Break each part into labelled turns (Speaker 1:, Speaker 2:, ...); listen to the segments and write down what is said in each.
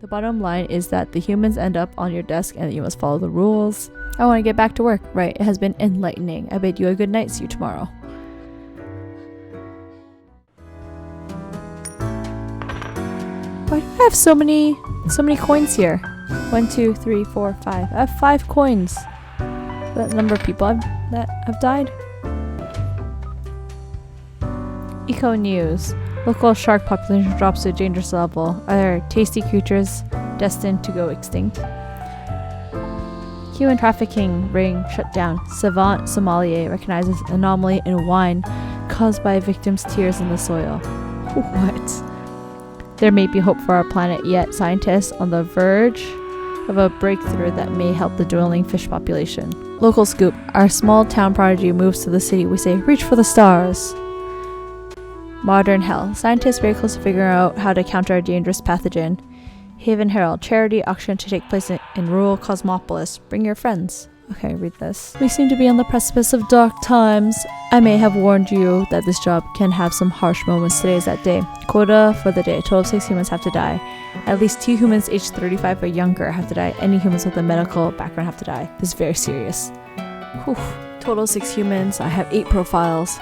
Speaker 1: The bottom line is that the humans end up on your desk and you must follow the rules. I want to get back to work. Right, it has been enlightening. I bid you a good night. See you tomorrow. Why do I have so many coins here? 1, 2, 3, 4, 5. I have 5 coins. That number of people that have died. Eco news. Local shark population drops to a dangerous level. Are there tasty creatures destined to go extinct? Human trafficking ring shut down. Savant sommelier recognizes anomaly in wine caused by victims' tears in the soil. What? There may be hope for our planet, yet scientists on the verge of a breakthrough that may help the dwindling fish population. Local scoop. Our small town prodigy moves to the city. We say, reach for the stars. Modern hell. Scientists very close to figuring out how to counter a dangerous pathogen. Haven Herald. Charity auction to take place in rural Cosmopolis. Bring your friends. Okay, read this. We seem to be on the precipice of dark times. I may have warned you that this job can have some harsh moments. Today is that day. Quota for the day. A total of 6 humans have to die. At least 2 humans aged 35 or younger have to die. Any humans with a medical background have to die. This is very serious. Whew. Total 6 humans. I have 8 profiles.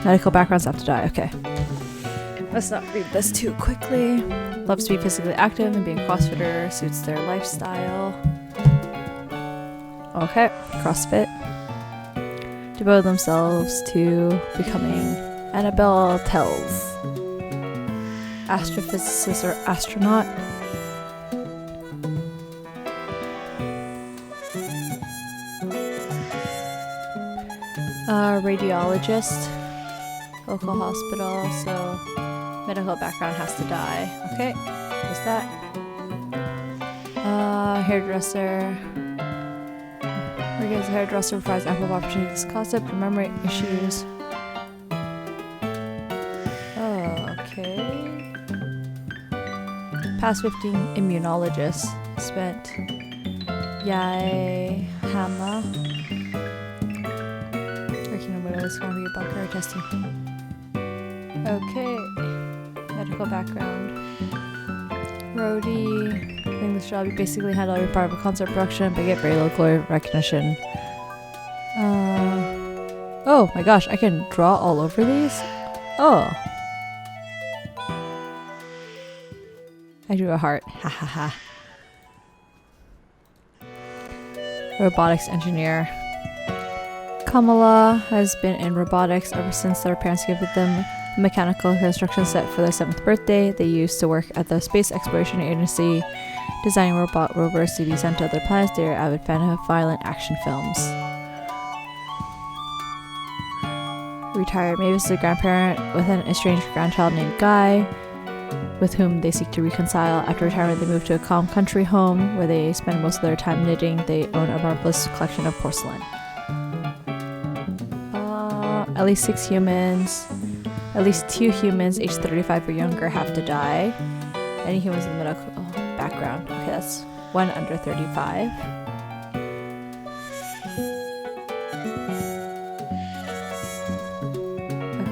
Speaker 1: Medical backgrounds have to die. Okay. Let's not read this too quickly. Loves to be physically active and being a CrossFitter suits their lifestyle. Okay, CrossFit. Devote themselves to becoming Annabelle Tells. Astrophysicist or astronaut. Radiologist. Local hospital, so medical background has to die. Okay, what's that? Hairdresser. Because a hairdresser provides ample opportunity to discuss it, memory issues. Okay. Past 15 immunologists spent. Yai Hama. Working on what is going to be bunker testing. Okay. Medical background. Roadie. I think this job you basically handle every part of a concert production, but get very local recognition. Oh my gosh, I can draw all over these? Oh. I drew a heart. Ha ha ha. Robotics engineer. Kamala has been in robotics ever since their parents gave them a mechanical construction set for their 7th birthday. They used to work at the Space Exploration Agency, designing robot rovers to be sent to other planets. They are avid fan of violent action films. Retired. Mavis is a grandparent with an estranged grandchild named Guy, with whom they seek to reconcile. After retirement, they move to a calm country home where they spend most of their time knitting. They own a marvelous collection of porcelain. At least 6 humans. At least 2 humans aged 35 or younger have to die. Any humans with medical background. Okay, that's 1 under 35.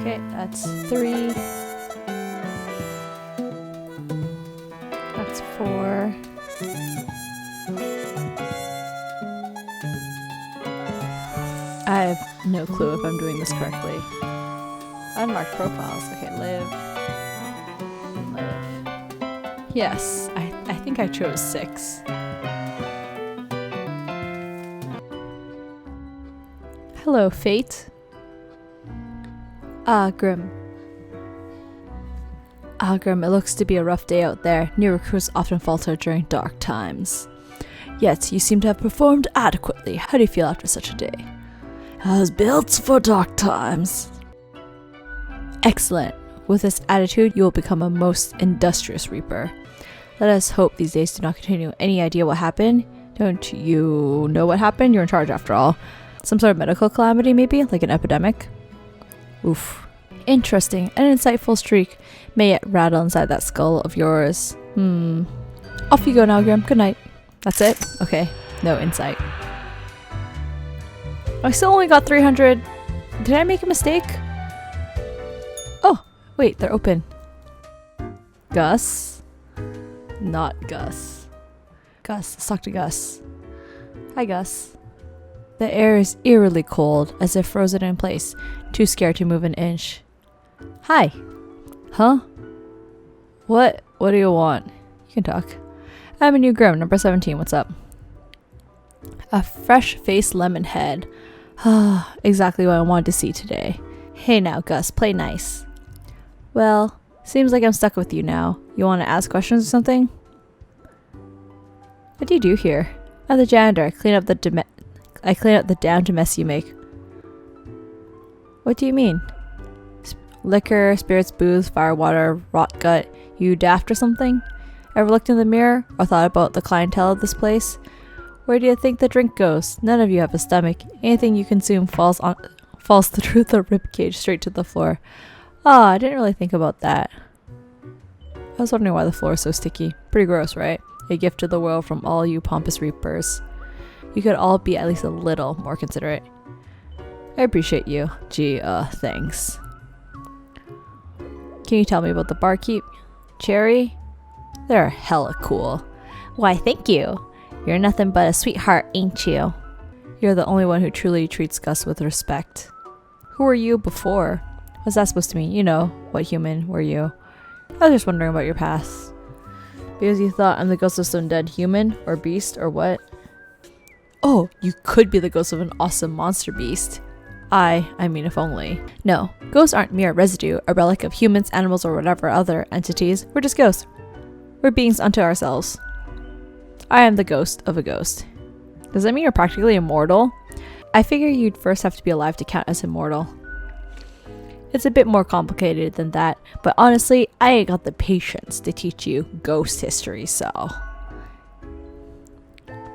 Speaker 1: Okay, that's 3. That's 4. I have no clue if I'm doing this correctly. Unmarked profiles. Okay, live. Yes, I think I chose 6. Hello, fate. Grim. Grim, it looks to be a rough day out there. New recruits often falter during dark times. Yet, you seem to have performed adequately. How do you feel after such a day? As built for dark times. Excellent. With this attitude, you will become a most industrious reaper. Let us hope these days do not continue. Any idea what happened? Don't you know what happened? You're in charge after all. Some sort of medical calamity maybe? Like an epidemic? Oof. Interesting. An insightful streak may yet rattle inside that skull of yours. Off you go now, Grim. Good night. That's it? Okay. No insight. I still only got 300. Did I make a mistake? Oh, wait, they're open. Gus? Not Gus. Gus, let's talk to Gus. Hi, Gus. The air is eerily cold, as if frozen in place, too scared to move an inch. Hi. Huh? What do you want? You can talk. I'm a new Grim, number 17, what's up? A fresh-faced lemon head. Exactly what I wanted to see today. Hey now, Gus, play nice. Well, seems like I'm stuck with you now. You want to ask questions or something? What do you do here? I'm the janitor. I clean up the damned mess you make. What do you mean? Liquor, spirits, booze, fire, water, rot gut. You daft or something? Ever looked in the mirror or thought about the clientele of this place? Where do you think the drink goes? None of you have a stomach. Anything you consume falls through the ribcage straight to the floor. I didn't really think about that. I was wondering why the floor is so sticky. Pretty gross, right? A gift to the world from all you pompous reapers. You could all be at least a little more considerate. I appreciate you. Gee, thanks. Can you tell me about the barkeep? Cherry? They're hella cool. Why, thank you. You're nothing but a sweetheart, ain't you? You're the only one who truly treats Gus with respect. Who were you before? What's that supposed to mean? You know, what human were you? I was just wondering about your past. Because you thought I'm the ghost of some dead human or beast or what? Oh, you could be the ghost of an awesome monster beast. I mean if only. No, ghosts aren't mere residue, a relic of humans, animals, or whatever other entities. We're just ghosts. We're beings unto ourselves. I am the ghost of a ghost. Does that mean you're practically immortal? I figure you'd first have to be alive to count as immortal. It's a bit more complicated than that, but honestly, I ain't got the patience to teach you ghost history, so...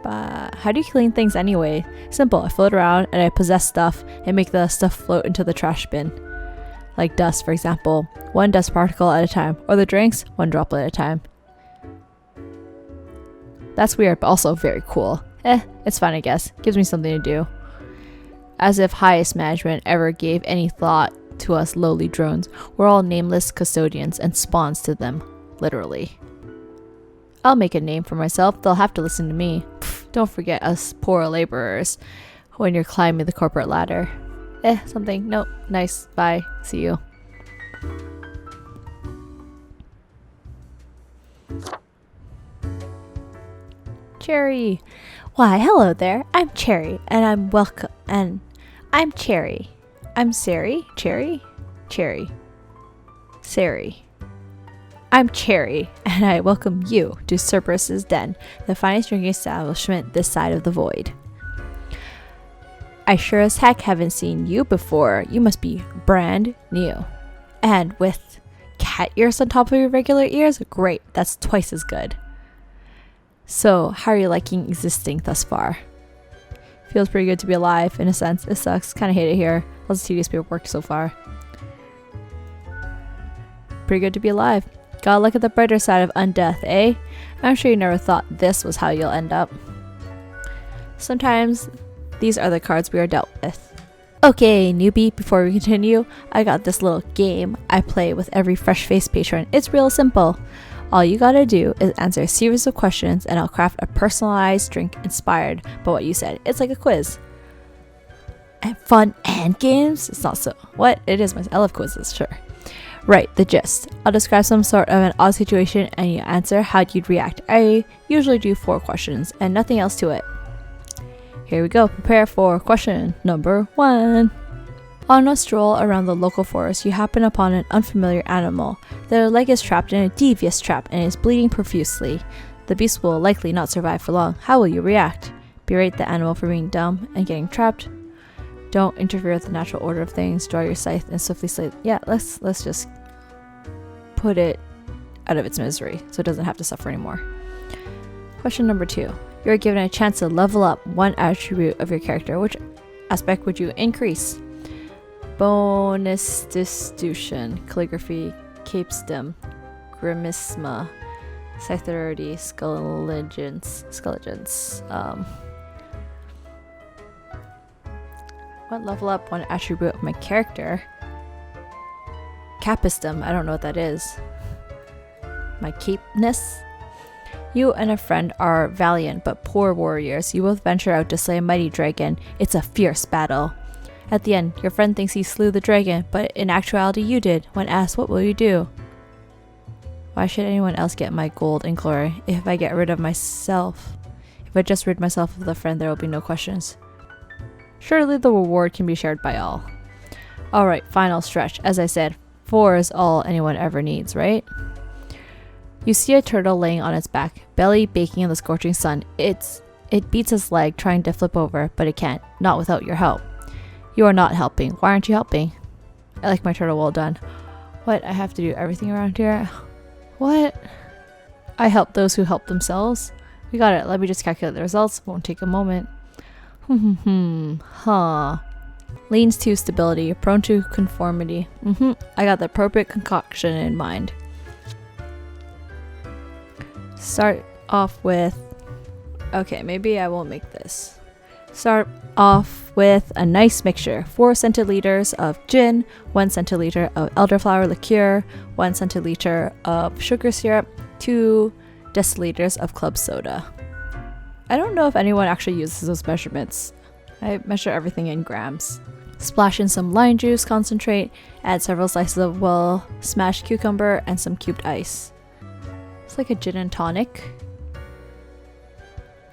Speaker 1: But how do you clean things anyway? Simple, I float around and I possess stuff and make the stuff float into the trash bin. Like dust, for example. One dust particle at a time, or the drinks, one droplet at a time. That's weird, but also very cool. It's fun, I guess. Gives me something to do. As if highest management ever gave any thought to us lowly drones. We're all nameless custodians and spawns to them, literally. I'll make a name for myself. They'll have to listen to me. Pfft, don't forget us poor laborers when you're climbing the corporate ladder. Something. Nope. Nice. Bye. See you. Cherry. Why, hello there. I'm Cherry, and I'm welcome. And I'm Cherry. I'm Sari. Cherry. Sari. I'm Cherry, and I welcome you to Cerberus's Den, the finest drinking establishment this side of the void. I sure as heck haven't seen you before. You must be brand new. And with cat ears on top of your regular ears? Great, that's twice as good. So, how are you liking existing thus far? Feels pretty good to be alive, in a sense. It sucks. Kinda hate it here. Lots of tedious paperwork so far. Pretty good to be alive. Gotta look at the brighter side of undeath, eh? I'm sure you never thought this was how you'll end up. Sometimes, these are the cards we are dealt with. Okay, newbie, before we continue, I got this little game I play with every fresh-faced patron. It's real simple. All you gotta do is answer a series of questions and I'll craft a personalized drink inspired by what you said. It's like a quiz. And fun and games? It's not so. What? It is. I love quizzes, sure. Right, the gist. I'll describe some sort of an odd situation and you answer how you'd react. I usually do 4 questions and nothing else to it. Here we go. Prepare for question number 1. On a stroll around the local forest, you happen upon an unfamiliar animal. Their leg is trapped in a devious trap and is bleeding profusely. The beast will likely not survive for long. How will you react? Berate the animal for being dumb and getting trapped? Don't interfere with the natural order of things. Draw your scythe and swiftly slay. Yeah, let's just put it out of its misery so it doesn't have to suffer anymore. Question number 2. You are given a chance to level up one attribute of your character. Which aspect would you increase? Bonus distribution, calligraphy, capestem, grimmisma, scytherity, skelegence. What level up one attribute of my character? Capistem, I don't know what that is. My capeness? You and a friend are valiant but poor warriors. You both venture out to slay a mighty dragon. It's a fierce battle. At the end, your friend thinks he slew the dragon, but in actuality you did. When asked, what will you do? Why should anyone else get my gold and glory if I get rid of myself? If I just rid myself of the friend, there will be no questions. Surely the reward can be shared by all. Alright, final stretch. As I said, 4 is all anyone ever needs, right? You see a turtle laying on its back, belly baking in the scorching sun. It beats its leg trying to flip over, but it can't. Not without your help. You are not helping. Why aren't you helping? I like my turtle well done. What? I have to do everything around here? What? I help those who help themselves. We got it. Let me just calculate the results. Won't take a moment. Huh. Leans to stability. Prone to conformity. I got the appropriate concoction in mind. Start off with... Okay, maybe I won't make this. Start off with a nice mixture. 4 centiliters of gin, 1 centiliter of elderflower liqueur, 1 centiliter of sugar syrup, 2 deciliters of club soda. I don't know if anyone actually uses those measurements. I measure everything in grams. Splash in some lime juice concentrate, add several slices of well smashed cucumber and some cubed ice. It's like a gin and tonic.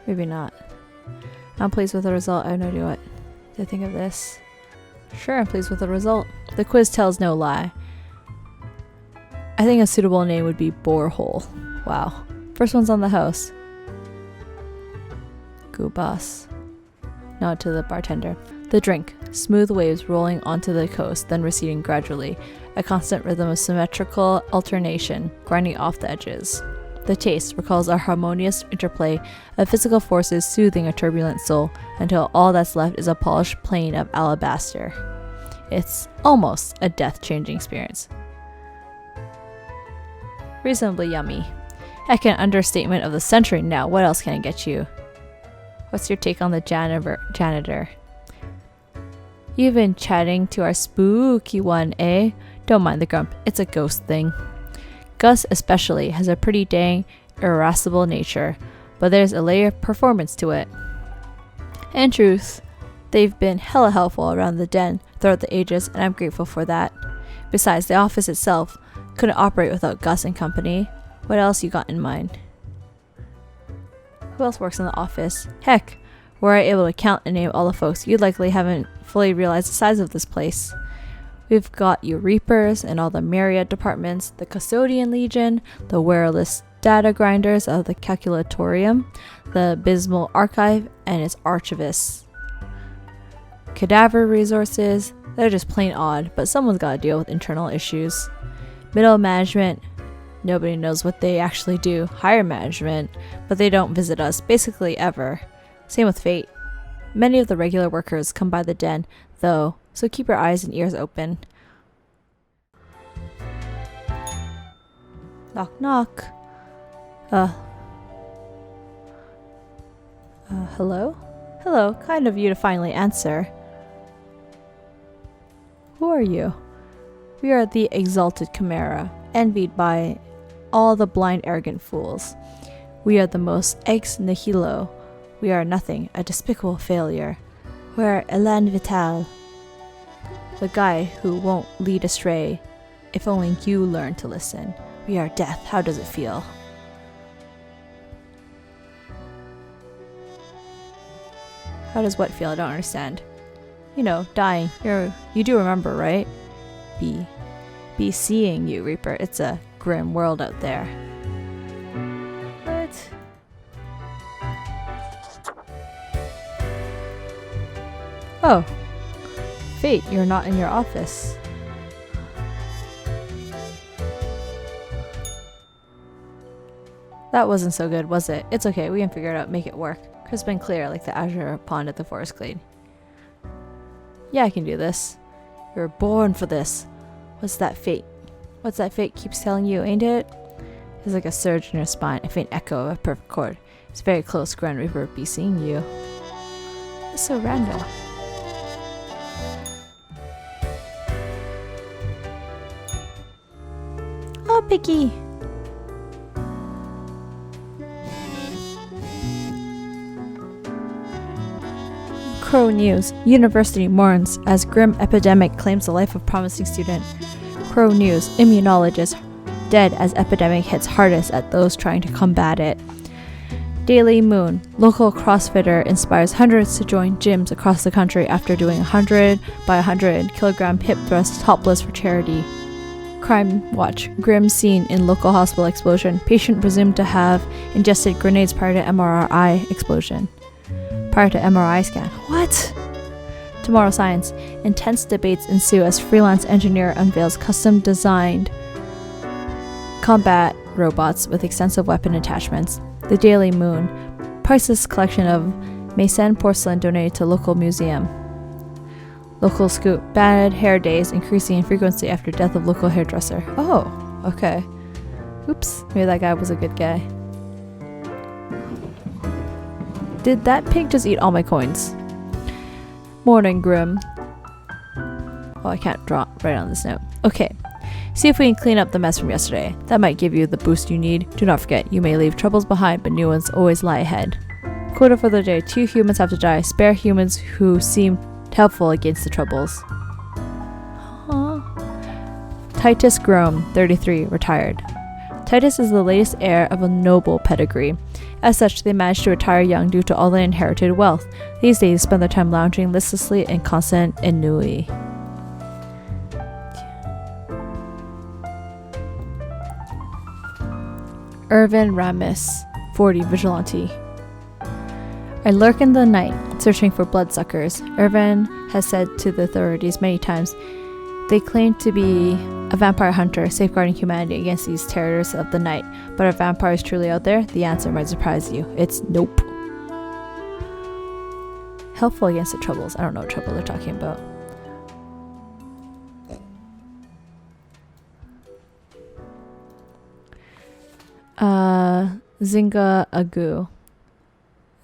Speaker 1: Maybe not. I'm pleased with the result. I have no idea what to think of this. Sure, I'm pleased with the result. The quiz tells no lie. I think a suitable name would be Borehole. Wow. First one's on the house. Go boss. Nod to the bartender. The drink. Smooth waves rolling onto the coast, then receding gradually. A constant rhythm of symmetrical alternation, grinding off the edges. The taste recalls a harmonious interplay of physical forces soothing a turbulent soul until all that's left is a polished plane of alabaster. It's almost a death-changing experience. Reasonably yummy. Heck, an understatement of the century now. What else can I get you? What's your take on the janitor? You've been chatting to our spooky one, eh? Don't mind the grump. It's a ghost thing. Gus especially has a pretty dang irascible nature, but there's a layer of performance to it. In truth, they've been hella helpful around the den throughout the ages, and I'm grateful for that. Besides, the office itself couldn't operate without Gus and company. What else you got in mind? Who else works in the office? Heck, were I able to count and name all the folks, you likely haven't fully realized the size of this place. We've got you reapers and all the myriad departments, the custodian legion, the wireless data grinders of the calculatorium, the abysmal archive and its archivists. Cadaver resources, they're just plain odd, but someone's gotta deal with internal issues. Middle management, nobody knows what they actually do. Higher management, but they don't visit us, basically ever. Same with fate. Many of the regular workers come by the den, though, so keep your eyes and ears open. Knock knock. Hello? Hello, kind of you to finally answer. Who are you? We are the exalted Chimera, envied by all the blind arrogant fools. We are the most ex nihilo. We are nothing, a despicable failure. We're Elan Vital, the guy who won't lead astray. If only you learn to listen. We are death. How does it feel? How does what feel? I don't understand. You know, dying. You do remember, right? Be seeing you, Reaper. It's a grim world out there. What? Oh. Fate, you're not in your office. That wasn't so good, was it? It's okay, we can figure it out, make it work. Crisp and clear, like the azure pond at the forest glade. Yeah, I can do this. You're born for this. What's that fate? What's that fate keeps telling you, ain't it? It's like a surge in your spine, a faint echo of a perfect chord. It's very close, Grand Reaper, be seeing you. It's so random. Oh, Picky! Crow News. University mourns as grim epidemic claims the life of promising student. Crow News. Immunologist dead as epidemic hits hardest at those trying to combat it. Daily Moon. Local CrossFitter inspires hundreds to join gyms across the country after doing 100 by 100 kilogram hip thrust topless for charity. Crime Watch. Grim scene in local hospital explosion. Patient presumed to have ingested grenades prior to MRI explosion. Prior to MRI scan. What? Tomorrow Science. Intense debates ensue as freelance engineer unveils custom designed combat robots with extensive weapon attachments. The Daily Moon. Priceless collection of Mason porcelain donated to local museum. Local Scoop. Bad hair days increasing in frequency after death of local hairdresser. Oh, okay. Oops, maybe that guy was a good guy. Did that pig just eat all my coins? Morning Grim. Oh, I can't draw right on this note. Okay. See if we can clean up the mess from yesterday. That might give you the boost you need. Do not forget, you may leave troubles behind, but new ones always lie ahead. Quote for the day. 2 humans have to die. Spare humans who seem helpful against the troubles. Huh. Titus Grome, 33, retired. Titus is the latest heir of a noble pedigree. As such, they managed to retire young due to all the inherited wealth. These days, spend their time lounging listlessly in constant ennui. Irvin Ramis, 40, vigilante. I lurk in the night, searching for bloodsuckers. Irvin has said to the authorities many times they claim to be a vampire hunter, safeguarding humanity against these terrors of the night. But are vampires truly out there? The answer might surprise you. It's nope. Helpful against the troubles. I don't know what trouble they're talking about. Zinga Agu.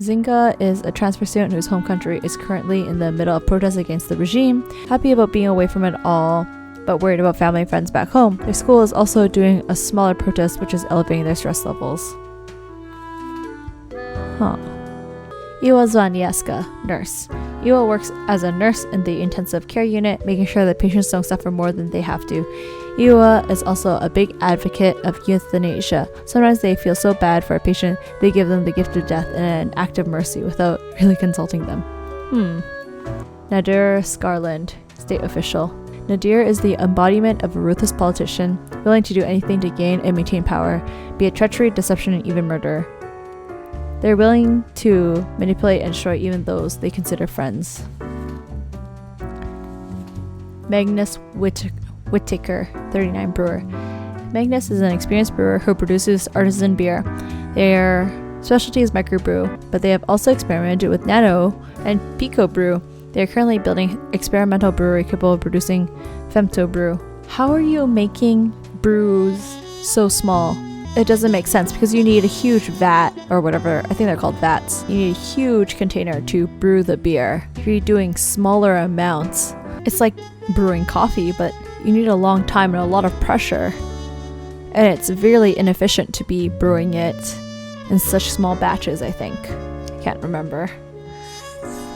Speaker 1: Zinga is a transfer student whose home country is currently in the middle of protests against the regime, happy about being away from it all, but worried about family and friends back home. Their school is also doing a smaller protest, which is elevating their stress levels. Huh. Iwa Zwanieska, nurse. Iwa works as a nurse in the intensive care unit, making sure that patients don't suffer more than they have to. Iwa is also a big advocate of euthanasia. Sometimes they feel so bad for a patient, they give them the gift of death in an act of mercy without really consulting them. Nadir Scarland, state official. Nadir is the embodiment of a ruthless politician, willing to do anything to gain and maintain power, be it treachery, deception, and even murder. They're willing to manipulate and destroy even those they consider friends. Magnus Whittaker, 39, brewer. Magnus is an experienced brewer who produces artisan beer. Their specialty is microbrew, but they have also experimented with nano and pico brew. They are currently building experimental brewery capable of producing femto brew. How are you making brews so small? It doesn't make sense because you need a huge vat or whatever. I think they're called vats. You need a huge container to brew the beer. If you're doing smaller amounts, it's like brewing coffee, but you need a long time and a lot of pressure. And it's really inefficient to be brewing it in such small batches, I think. I can't remember.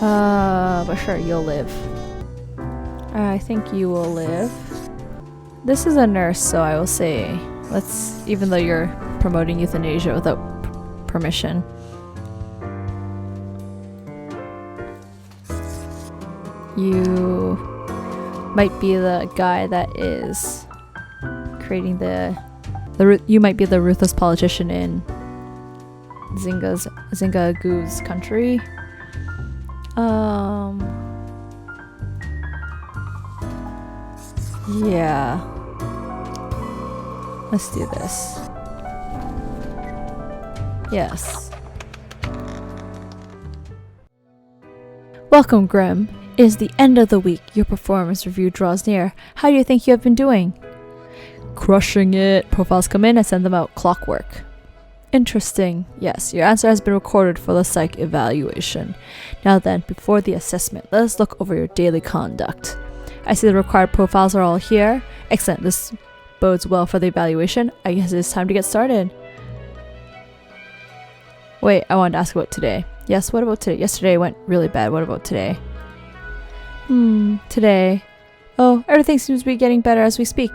Speaker 1: But sure, you'll live. I think you will live. This is a nurse, so I will say, even though you're promoting euthanasia without permission. You might be the guy that is creating you might be the ruthless politician in Zinga Agu's country. Yeah. Let's do this. Yes. Welcome, Grim. It is the end of the week. Your performance review draws near. How do you think you have been doing? Crushing it. Profiles come in, I send them out clockwork. Interesting. Yes, your answer has been recorded for the psych evaluation. Now then, before the assessment, let us look over your daily conduct. I see the required profiles are all here. Excellent. This bodes well for the evaluation. I guess it's time to get started. Wait, I wanted to ask about today. Yes, what about today? Yesterday went really bad. What about today? Today. Oh, everything seems to be getting better as we speak.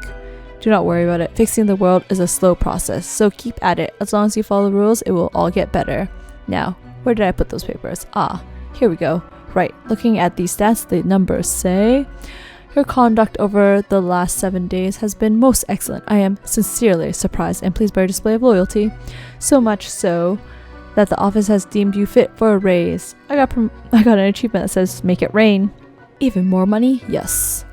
Speaker 1: Do not worry about it. Fixing the world is a slow process, so keep at it. As long as you follow the rules, it will all get better. Now, where did I put those papers? Ah, here we go. Right, looking at these stats, the numbers say... Your conduct over the last 7 days has been most excellent. I am sincerely surprised and pleased by your display of loyalty. So much so that the office has deemed you fit for a raise. I got an achievement that says make it rain. Even more money? Yes.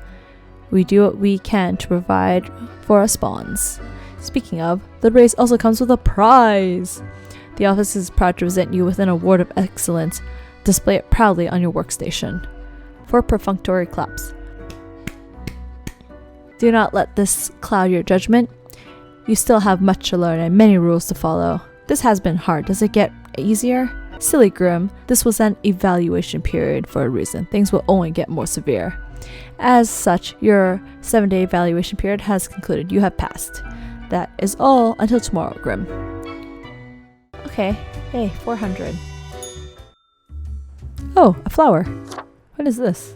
Speaker 1: We do what we can to provide for our spawns. Speaking of, the raise also comes with a prize. The office is proud to present you with an award of excellence. Display it proudly on your workstation. 4 perfunctory claps. Do not let this cloud your judgment. You still have much to learn and many rules to follow. This has been hard. Does it get easier? Silly Grim, this was an evaluation period for a reason. Things will only get more severe. As such, your 7-day evaluation period has concluded. You have passed. That is all until tomorrow, Grim. Okay, hey, 400. Oh, a flower. What is this?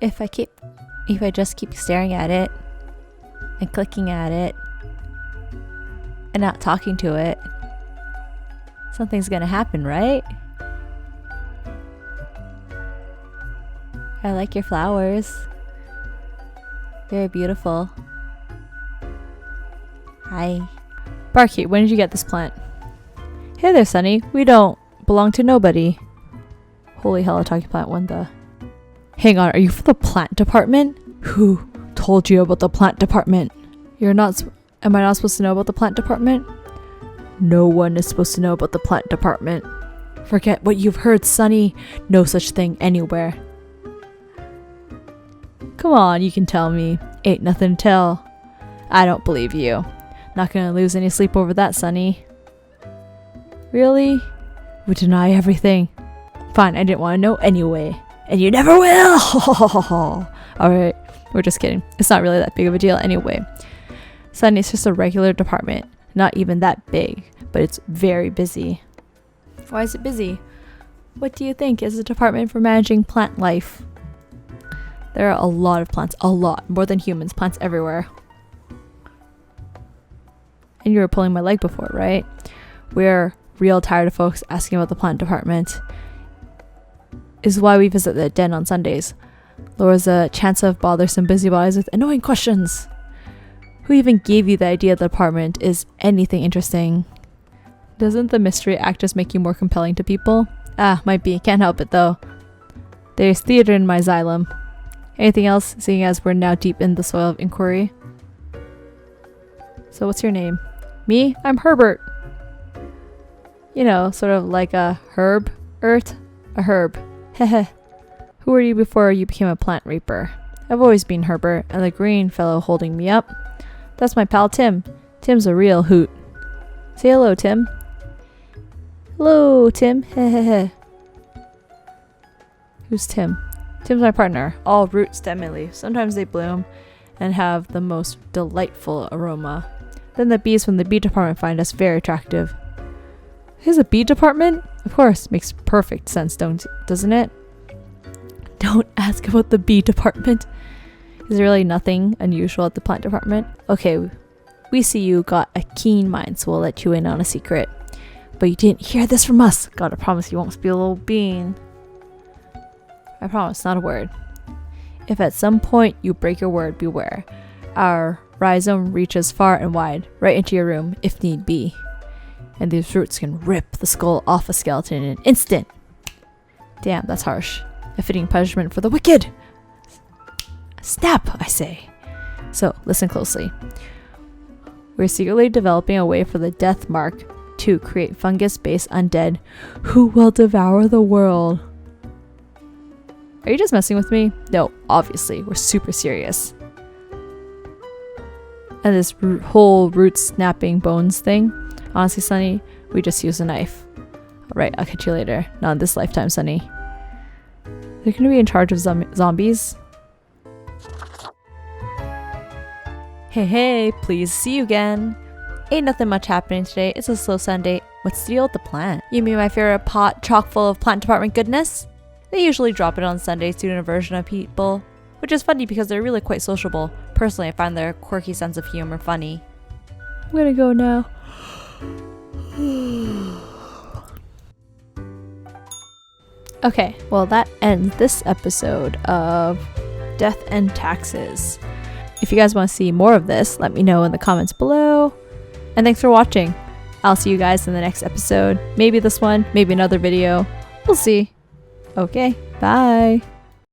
Speaker 1: If I just keep staring at it and clicking at it and not talking to it, something's gonna happen, right? I like your flowers. Very beautiful. Hi. Barkeep, when did you get this plant? Hey there, Sunny. We don't belong to nobody. Holy hell, a talking plant won the... Hang on, are you from the plant department? Who told you about the plant department? Am I not supposed to know about the plant department? No one is supposed to know about the plant department. Forget what you've heard, Sunny. No such thing anywhere. Come on, you can tell me. Ain't nothing to tell. I don't believe you. Not gonna lose any sleep over that, Sunny. Really? We deny everything. Fine, I didn't want to know anyway. And you never will! Alright, we're just kidding. It's not really that big of a deal anyway. Sunny, it's just a regular department. Not even that big, but it's very busy. Why is it busy? What do you think is a department for managing plant life? There are a lot of plants. A lot. More than humans. Plants everywhere. And you were pulling my leg before, right? We're real tired of folks asking about the plant department. Is why we visit the den on Sundays. Lowers the chance of bothersome busybodies with annoying questions. Who even gave you the idea the department is anything interesting? Doesn't the mystery act just make you more compelling to people? Ah, might be. Can't help it though. There's theater in my xylem. Anything else, seeing as we're now deep in the soil of inquiry? So what's your name? Me? I'm Herbert. You know, sort of like a herb. A herb. Heh. Who were you before you became a plant reaper? I've always been Herbert, and the green fellow holding me up. That's my pal Tim. Tim's a real hoot. Say hello, Tim. Hello, Tim. Heh. Who's Tim? Tim's my partner. All root, stem, and leaf. Sometimes they bloom and have the most delightful aroma. Then the bees from the bee department find us very attractive. There's a bee department? Of course, makes perfect sense, doesn't it? Don't ask about the bee department. Is there really nothing unusual at the plant department? Okay, we see you got a keen mind, so we'll let you in on a secret. But you didn't hear this from us. Gotta promise you won't spill a little bean. I promise, not a word. If at some point you break your word, beware. Our rhizome reaches far and wide, right into your room, if need be. And these roots can rip the skull off a skeleton in an instant. Damn, that's harsh. A fitting punishment for the wicked. Snap, I say. So, listen closely. We're secretly developing a way for the death mark to create fungus-based undead who will devour the world. Are you just messing with me? No, obviously, we're super serious. And this whole root snapping bones thing, honestly, Sunny, we just use a knife. Alright, I'll catch you later. Not in this lifetime, Sunny. They're gonna be in charge of zombies. Hey, please see you again. Ain't nothing much happening today. It's a slow Sunday. What's the deal with the plant? You mean my favorite pot chock full of plant department goodness? They usually drop it on Sundays to an aversion of people, which is funny because they're really quite sociable. Personally, I find their quirky sense of humor funny. I'm gonna go now. Okay, well that ends this episode of Death and Taxes. If you guys want to see more of this, let me know in the comments below. And thanks for watching. I'll see you guys in the next episode. Maybe this one, maybe another video. We'll see. Okay, bye.